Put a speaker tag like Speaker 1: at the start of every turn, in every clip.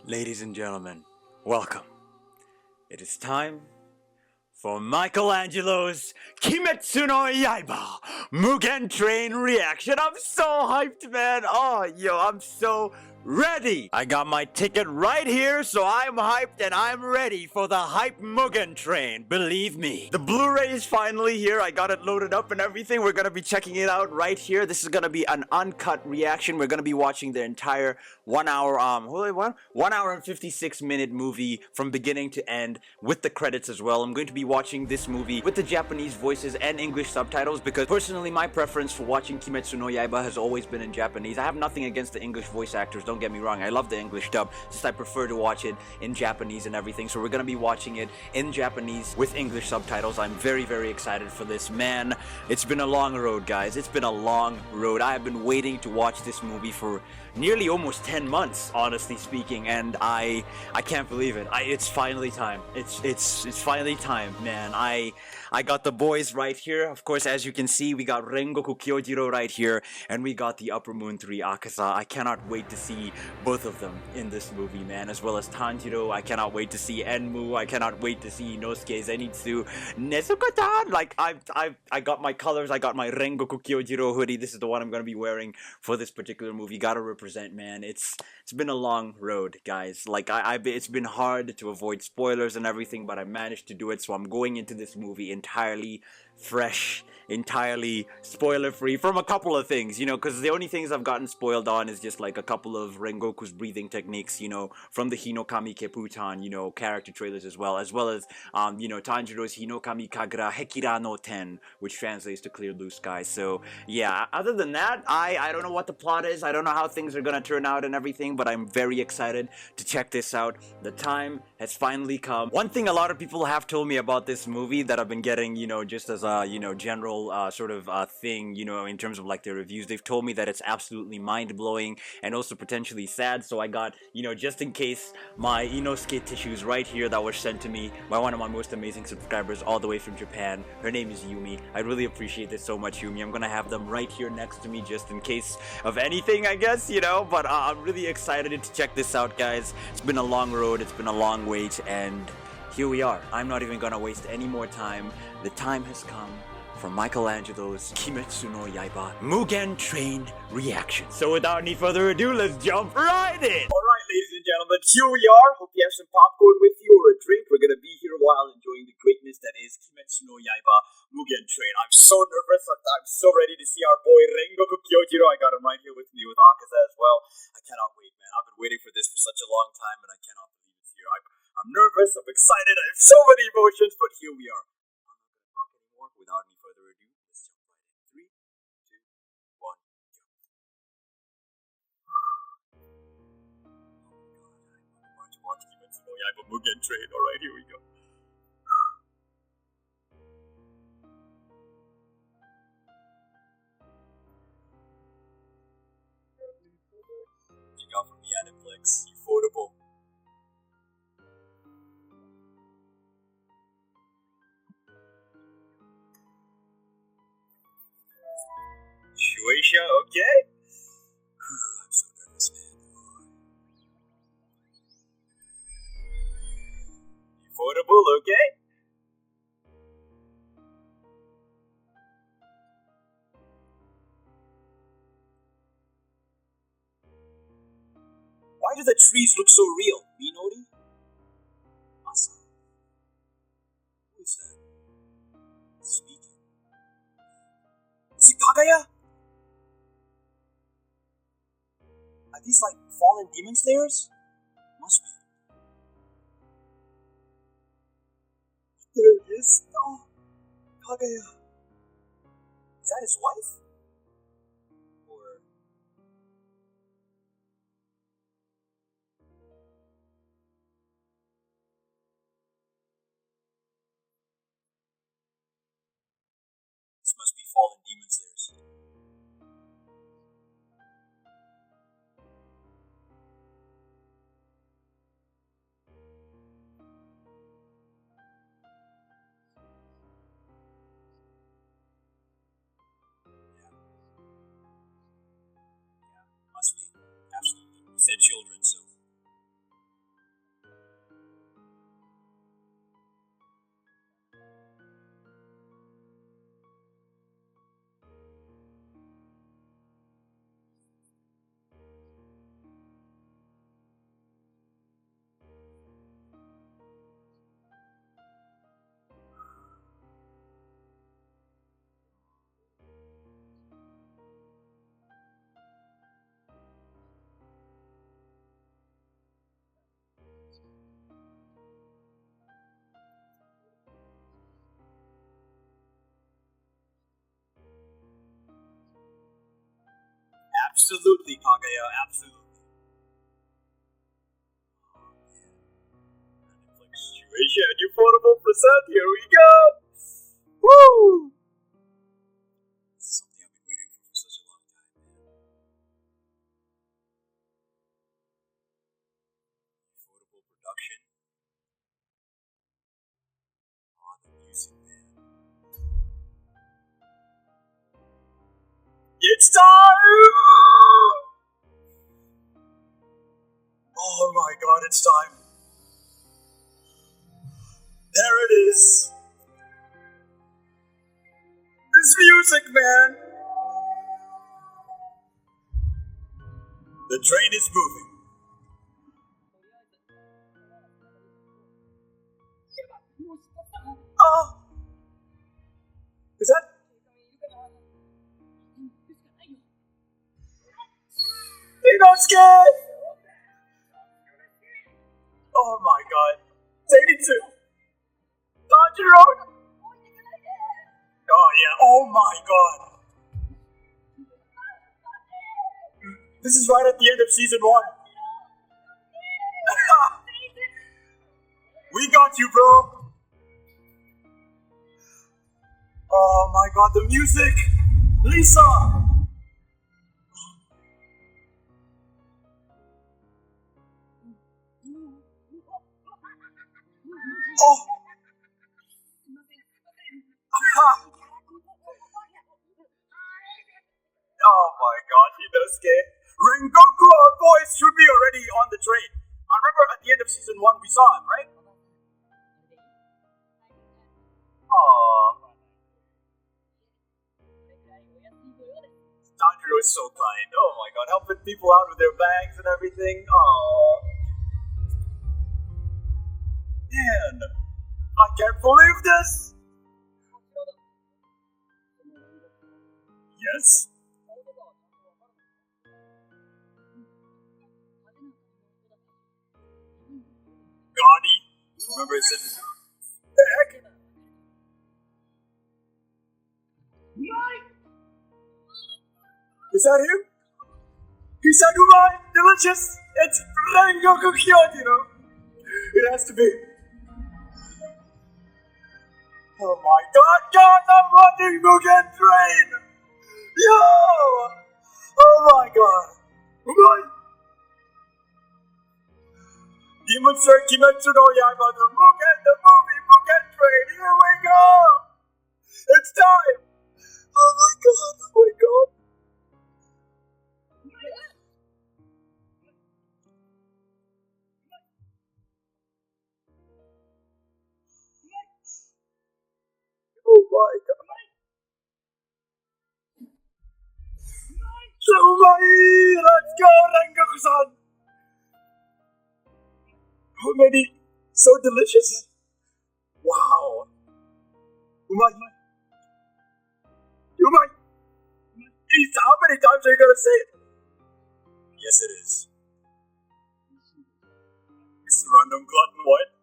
Speaker 1: Ladies and gentlemen, welcome. It is time for Michael Angelo's Kimetsu no Yaiba Mugen Train reaction. I'm so hyped, man. I'm so ready. I got my ticket right here, so I'm hyped and I'm ready for the hype Mugen Train. Believe me. The Blu-ray is finally here. I got it loaded up and everything. We're gonna be checking it out right here. This is gonna be an uncut reaction. We're gonna be watching the entire 1 hour, 1 hour and 56-minute movie from beginning to end with the credits as well. I'm going to be watching this movie with the Japanese voices and English subtitles because personally my preference for watching Kimetsu no Yaiba has always been in Japanese. I have nothing against the English voice actors, don't get me wrong. I love the English dub, just I prefer to watch it in Japanese and everything. So we're gonna be watching it in Japanese with English subtitles. I'm very, very excited for this. Man, it's been a long road, guys. It's been a long road. I have been waiting to watch this movie for nearly almost 10 months, honestly speaking, and I can't believe it. It's finally time. It's finally time, man. I got the boys right here. Of course, as you can see, we got Rengoku Kyojiro right here, and we got the Upper Moon 3 Akaza. I cannot wait to see both of them in this movie, man, as well as Tanjiro. I cannot wait to see Enmu. I cannot wait to see Inosuke, Zenitsu, Nezuko-tan. Like, I got my colors. I got my Rengoku Kyojiro hoodie. This is the one I'm gonna be wearing for this particular movie. Gotta represent, man. It's been a long road, guys. Like, it's been hard to avoid spoilers and everything, but I managed to do it. So I'm going into this movie entirely fresh, entirely spoiler-free from a couple of things, because the only things I've gotten spoiled on is just like a couple of Rengoku's breathing techniques, from the Hinokami Kepputan, character trailers as well as, Tanjiro's Hinokami Kagura Hekira no Ten, which translates to clear blue sky. So, yeah, other than that, I don't know what the plot is, I don't know how things are gonna turn out and everything, but I'm very excited to check this out. The time has finally come. One thing a lot of people have told me about this movie that I've been getting, just as a, general thing, in terms of like their reviews, they've told me that it's absolutely mind-blowing and also potentially sad. So I got, just in case, my Inosuke tissues right here that were sent to me by one of my most amazing subscribers all the way from Japan. Her name is Yumi. I really appreciate this so much, Yumi. I'm gonna have them right here next to me just in case of anything, I guess, but I'm really excited to check this out, guys. It's been a long road, it's been a long wait, and here we are. I'm not even gonna waste any more time. The time has come for Michael Angelo's Kimetsu no Yaiba Mugen Train reaction. So without any further ado, let's jump right in! Alright, ladies and gentlemen, here we are. Hope you have some popcorn with you or a drink. We're gonna be here a while enjoying the greatness that is Kimetsu no Yaiba Mugen Train. I'm so nervous. I'm so ready to see our boy Rengoku Kyojiro. I got him right here with me with Akaza as well. I cannot wait, man. I've been waiting for this for such a long time and I cannot believe it's here. I'm nervous, I'm excited, I have so many emotions, but here we are. I'm not going to talk anymore. Without any further ado, let's jump right in. 3, 2, 1, go. Oh my god, I'm about to watch Kimetsu no Yaiba Mugen Train. Alright, here we go. Check out from the Aniplex, affordable. Shueisha, okay? I'm so nervous, man. Affordable, okay? Why do the trees look so real? Minori? Asa. Who is that? Speaking. Is it Kagaya? Are these like fallen demon slayers? Must be. There it is. Oh, Kagaya. Is that his wife? Or... This must be fallen demon slayers. Must be. Absolutely. You said children, so... Absolutely, Kagaya, absolutely. Situation, affordable percent, here we go! Woo! This is something I've been waiting for such a long time, man. Affordable production. The music, man. It's time! Oh my god, it's time. There it is. This music, man. The train is moving. Oh! Is that? You're not scared! Oh my god. Zenitsu! Tanjiro! Oh yeah, oh my god. This is right at the end of season 1. We got you, bro! Oh my god, the music! Lisa! Oh! Oh my god, Hinosuke. Rengoku, our boys, should be already on the train. I remember at the end of season 1 we saw him, right? Aww. Tanjiro is so kind. Oh my god, helping people out with their bags and everything. Aww. Man, I can't believe this! Yes? Gotti? Remember his name? Heck? Is that him? He said umai! Delicious! It's Rengoku Kyojiro! It has to be. Oh my god, guys, I'm running Mugen Train! Yo! Oh my god! Umai! Demon Sir Kimetsu no Yaiba, the movie Mugen Train, here we go! It's time! Oh my god, oh my god! Oh my god. Umai! Let's go, Rengoku-san! How many? So delicious! Wow! Umai! Umai! How many times are you gonna say it? Yes, it is. Mr. Random Glutton, what?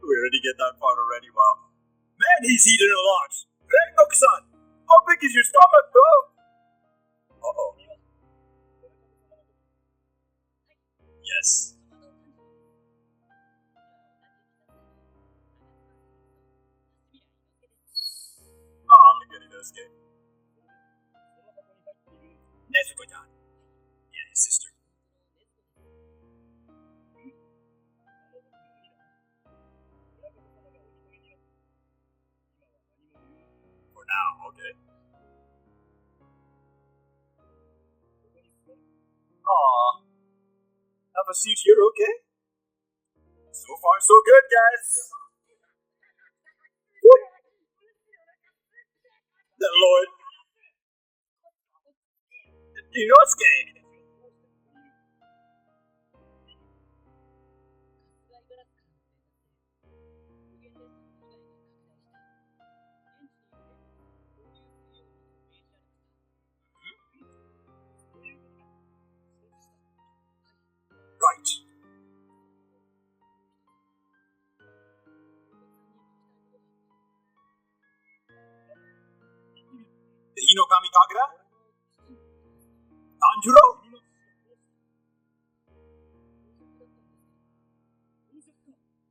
Speaker 1: We already get that part already, wow. Man, he's eating a lot. Rengoku-san, how big is your stomach, bro? Uh-oh. Yes. Oh, look at Inosuke. Nezuko-chan. Yeah, his sister. For now, okay. Aww. Have a seat here, okay? So far, so good, guys. The Lord. Inosuke. Right. 次の神かぐらタンジェロ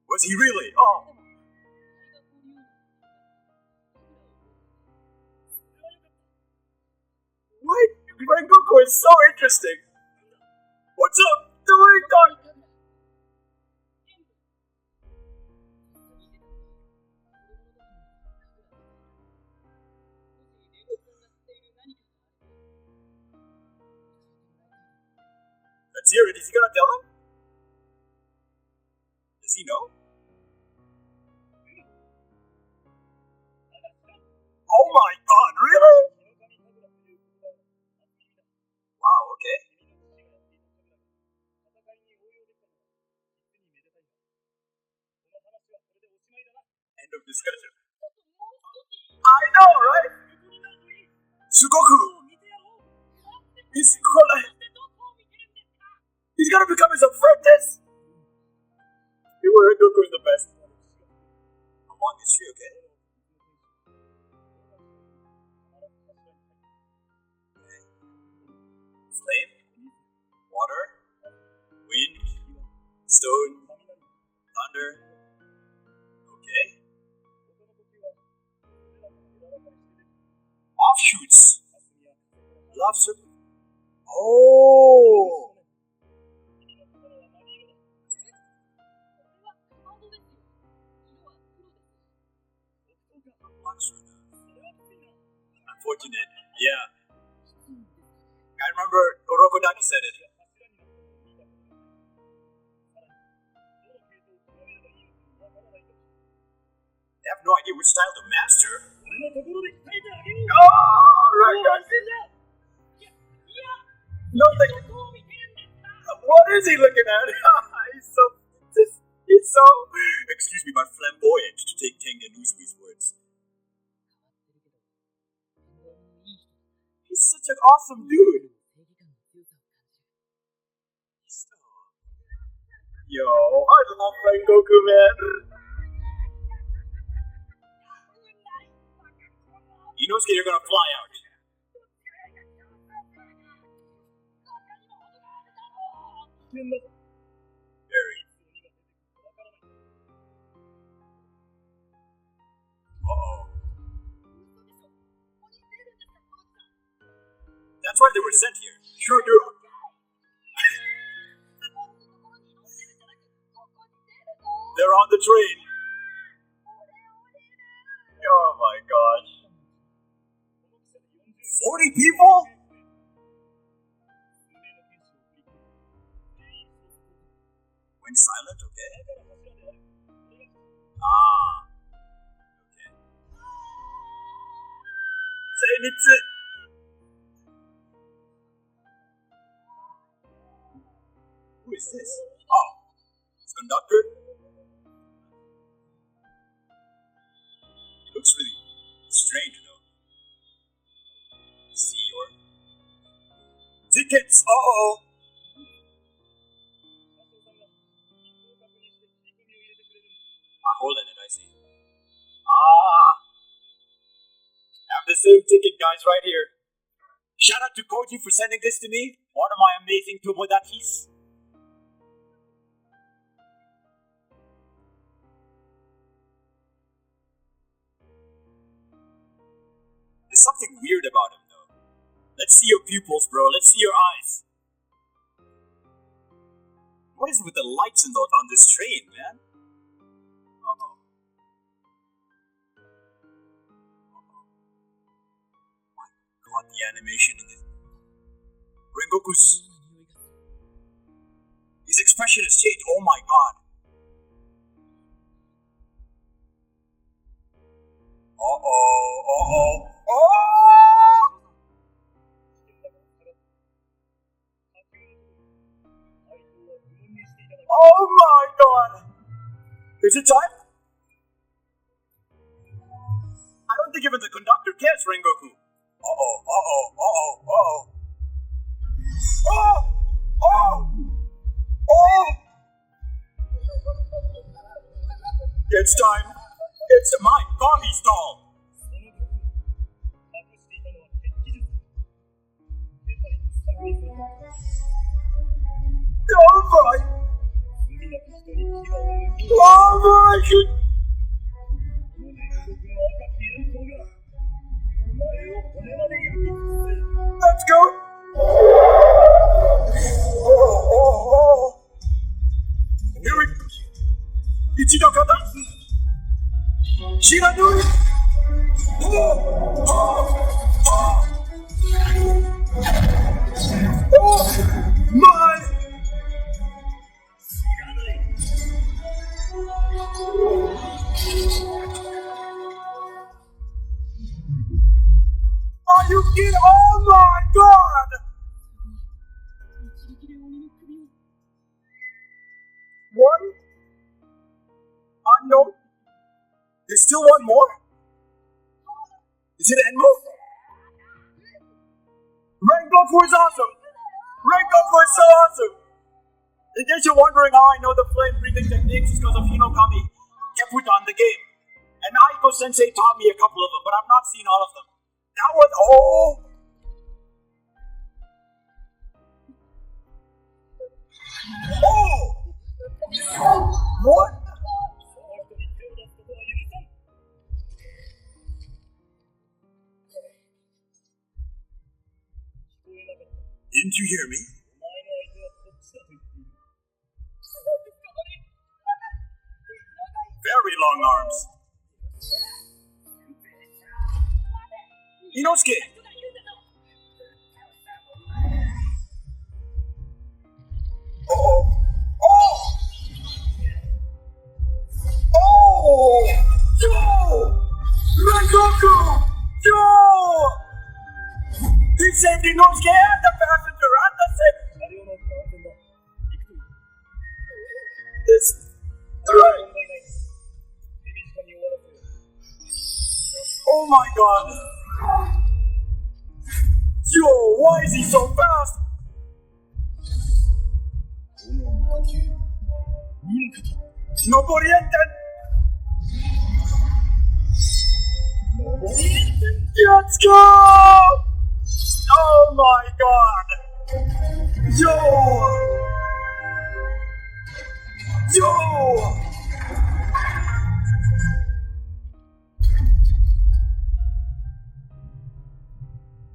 Speaker 1: Was he really? Oh. What? Rengoku is so interesting. What's up? Doing done. Let's hear it. Is he gonna tell him? Does he know? Oh my god, really? Wow, okay. End of discussion. I know, right? Sugoku! He's gonna become his apprentice! Goku is the best. Among history, okay? Flame, water, wind, stone, thunder. Okay. Offshoots. Love circle. Oh. Unfortunate. Yeah. I remember Orokodaki said it. They have no idea which style to master. Oh, right, guys. No, what is he looking at? He's so, excuse me, but flamboyant to take Tengen Uzui's words. He's such an awesome dude. Yo, I love Rengoku, man. Inosuke, you're gonna fly out. Very. Uh-oh. That's why they were sent here. Sure do. They're on the train. Oh my gosh. 40 people? Went silent, okay? Ah. Okay. Zenitsu. Who is this? Oh. It's conductor. It looks really strange though. See your tickets. Uh-oh. Holding it, I see. Ah! I have the same ticket, guys, right here. Shout out to Koji for sending this to me. One of my amazing Tomodachis. There's something weird about him, though. Let's see your pupils, bro. Let's see your eyes. What is with the lights on this train, man? God, the animation in this. Rengoku's. His expression has changed. Oh my god. Oh! Oh my god! Is it time? I don't think even the conductor cares, Rengoku. It's time. It's my body stall.
Speaker 2: Oh my god! Let's go! Here we go! Ichidokata! Shiranui! My! Are you kidding? Oh my god! One? Unknown? There's still one more? Is it Enmo? Rengoku is awesome! Rengoku is so awesome! In case you're wondering how I know the flame breathing techniques, it's because of Hinokami Keputan, the game. And Aiko Sensei taught me a couple of them, but I've not seen all of them. That was What? Didn't you hear me? Very long arms. Inosuke! Yo! Rengoku! Yo! He saved Inosuke and the passenger at the same... It's... Right. Oh my god! Yo, why is he so fast? Noborienten! Let's go! Oh my god! Yo! Yo!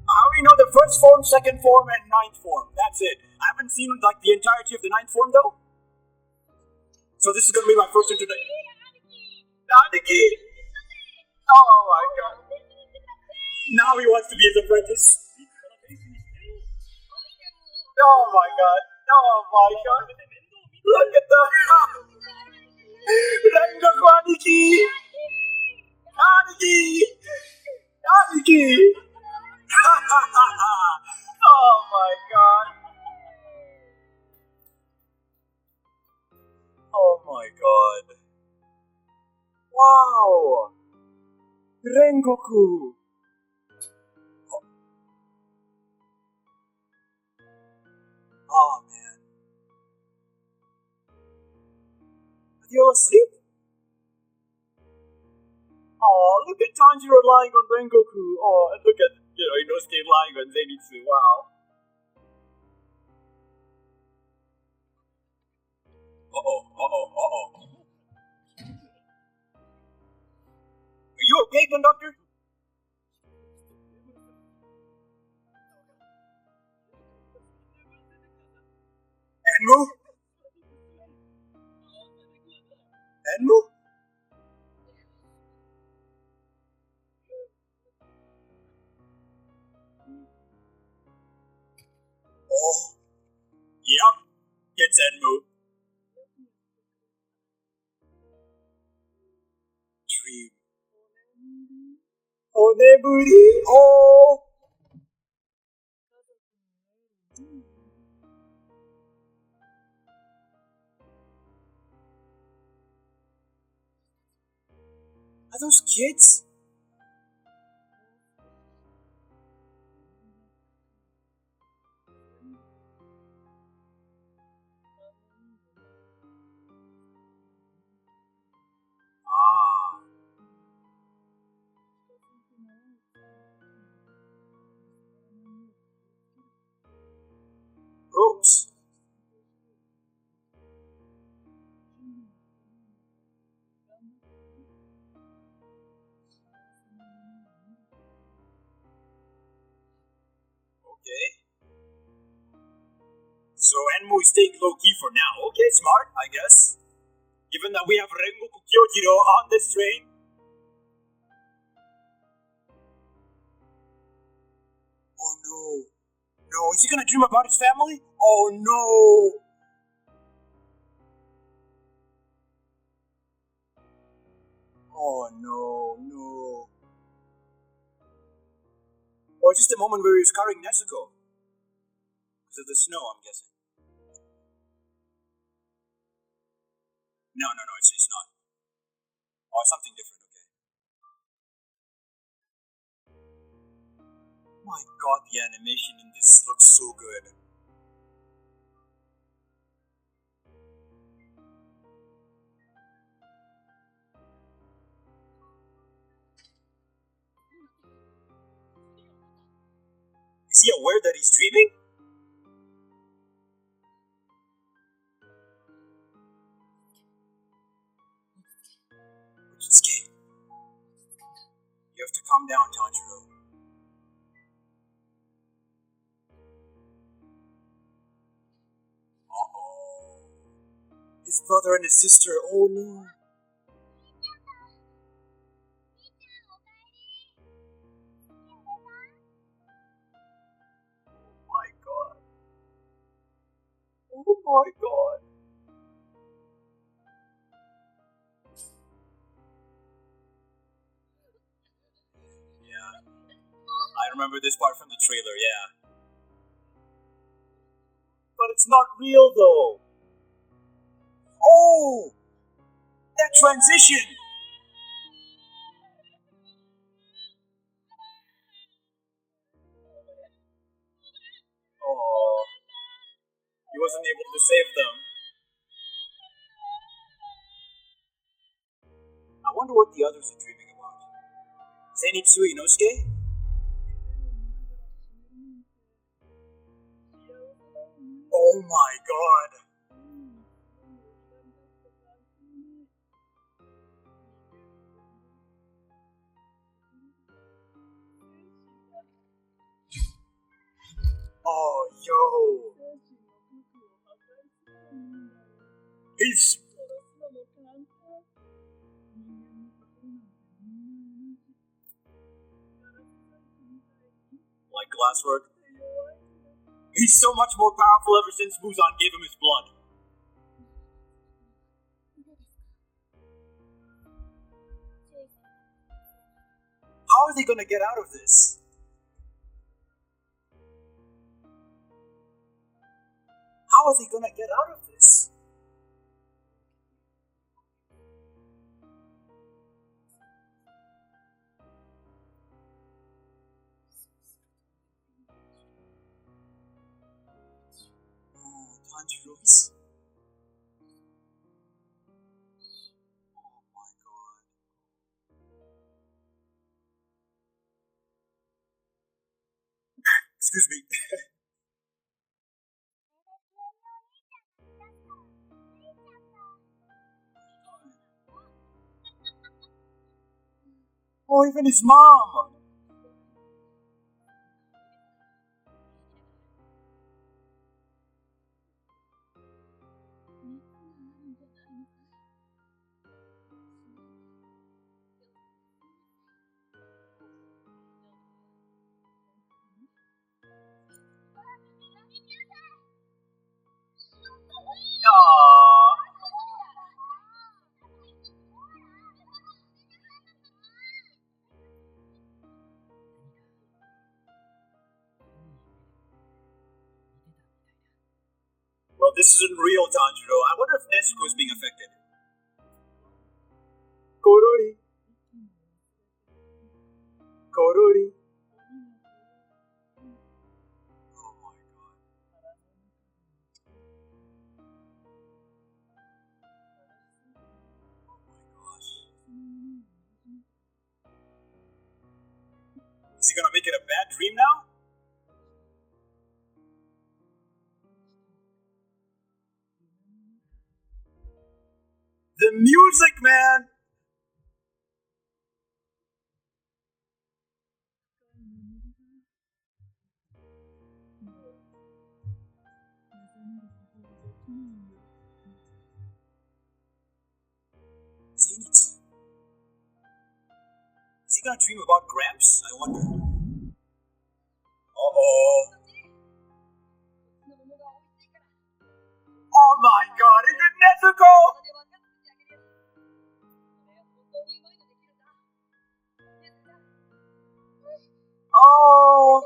Speaker 2: I only know the first form, second form, and ninth form. That's it. I haven't seen like the entirety of the ninth form though. So this is gonna be my first introduction. Aniki! Oh my god. Now he wants to be his apprentice. Oh my god. Oh my god. Look at that. Rengoku Aniki! Aniki! Aniki! Oh my god. Oh my god. Wow. Rengoku. Oh man. Are you all asleep? Oh, look at Tanjiro lying on Rengoku. Oh, and look at, Inosuke lying on Zenitsu. Wow. Uh-oh. Are you okay, conductor? Enmu? Enmu? Oh. Yep. It's Enmu. Dream. Oneburi. Oh. Are those kids? Ropes. Okay. So Enmu is staying low-key for now. Okay, smart, I guess. Given that we have Rengoku Kyojiro on this train. Oh no. No, is he gonna dream about his family? Oh no. Oh no, no. Or just a moment where he was carrying Nezuko. Because of the snow, I'm guessing. No, it's not. Oh, it's something different, okay. My god, the animation in this looks so good. Is he aware that he's dreaming? Uchitsuke. You have to calm down, Tanjiro. Uh-oh. His brother and his sister, oh no. Oh my god. Yeah. I remember this part from the trailer, yeah. But it's not real though. Oh! That transition! Oh. He wasn't able to save them. I wonder what the others are dreaming about. Zenitsu Inosuke? Oh my god. Oh, yo. He's... like glasswork? He's so much more powerful ever since Muzan gave him his blood. How are they gonna get out of this? How are they gonna get out of this? Oh, Tanjiro's. Oh my god. Excuse me. Oh, even his mom! Aww. Well, this isn't real, Tanjiro. I wonder if Nezuko is being affected. Korori. Korori. Oh my god. Oh my gosh. Is he gonna make it a bad dream now? The music, man! Zenitsu. Is he gonna dream about Gramps? I wonder. Uh-oh. Oh my god, is it Nezuko? Oh!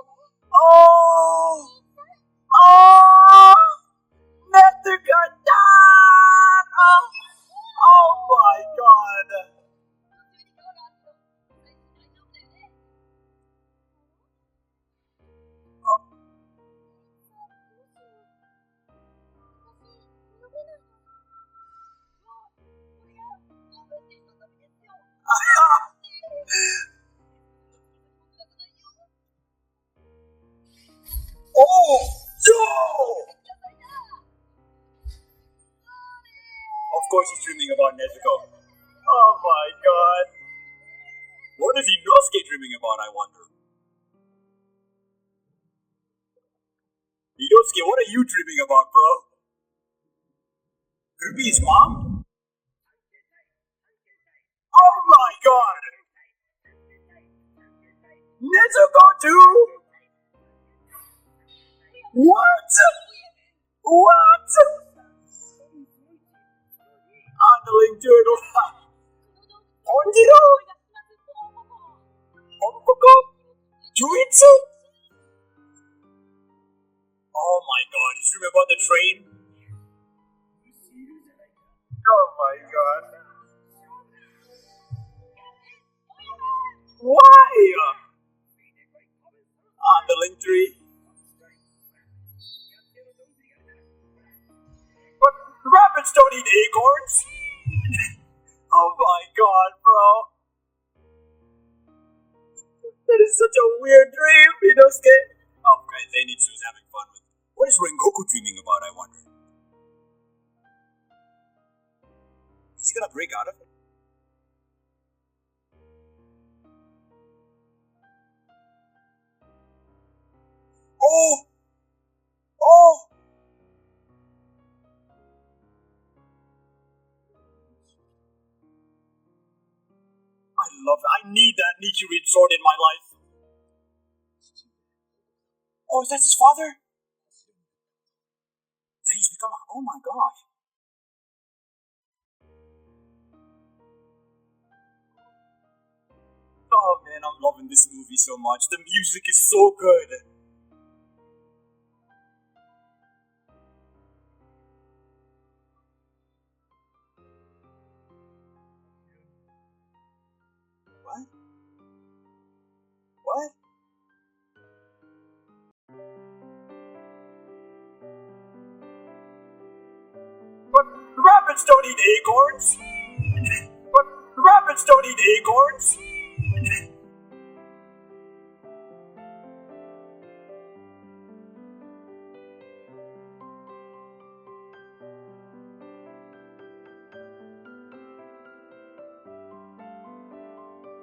Speaker 2: Oh! Oh! Nezuko-chan! Oh my god! Oh! Yo! Of course he's dreaming about Nezuko. Oh my god. What is Inosuke dreaming about, I wonder? Inosuke, what are you dreaming about, bro? Could it be his mom? Oh my god! Nezuko too? What? What? Handling turtle. Tanjiro? Ompoko? Juitsu? Oh my god, he's dreaming about the train? Oh my god. Why? Handling tree? But rabbits don't eat acorns! Oh my god, bro. That is such a weird dream, Inosuke. Oh, okay, Zenitsu's having fun with it. What is Rengoku dreaming about, I wonder? Is he gonna break out of it? Oh! Oh! I need that Nichirin sword in my life. Oh, is that his father? That he's become a... Oh my gosh. Oh man, I'm loving this movie so much. The music is so good. What? What? But rabbits don't eat acorns! But rabbits don't eat acorns!